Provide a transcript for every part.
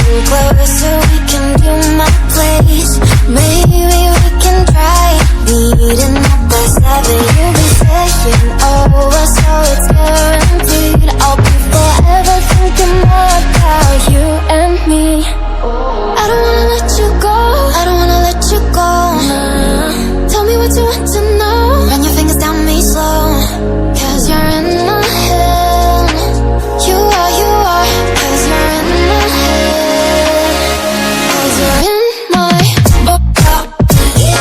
coming closer, we can do my place. Maybe we can try meeting up by 7. You'll be saying over, so it's guaranteed. I'll be forever thinking more about you and me. I don't wanna let you go, I don't wanna let you go. Tell me what you want to know, run your fingers down me slow. Cause you're in my head, you are, cause you're in my head. Cause you're in my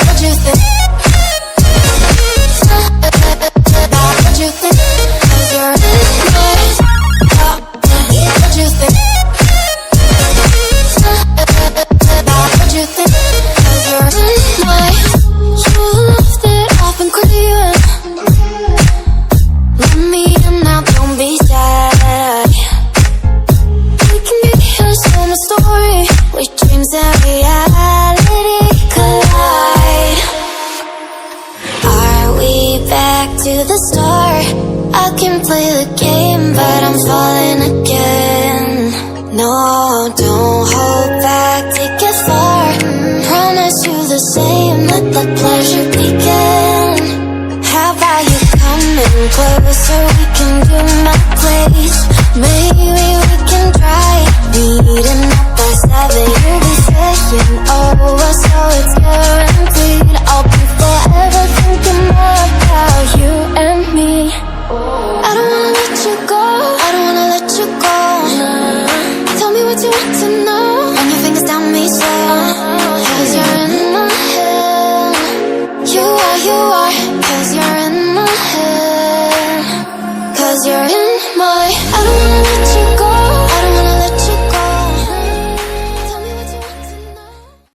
what you think? What you think? Cause you're in my what you think? What you think? Cause you're in my you left it off and craving. Let me in now, don't be sad. We can be here, share my story, where dreams and reality collide. Are we back to the start? I can play the game, but I'm falling again. No, don't hold back, take it far. Promise you the same, let the pleasure begin. How about you coming closer, we can do my place. Maybe we can try meeting up by 7. You'll be saying over, so it's guaranteed. I'll be forever thinking more about you and me. I don't wanna let you go, I don't wanna let you go. Tell me what you want to know, run your fingers down me slow. Cause you're in my head, you are, cause you're in my head. Cause you're in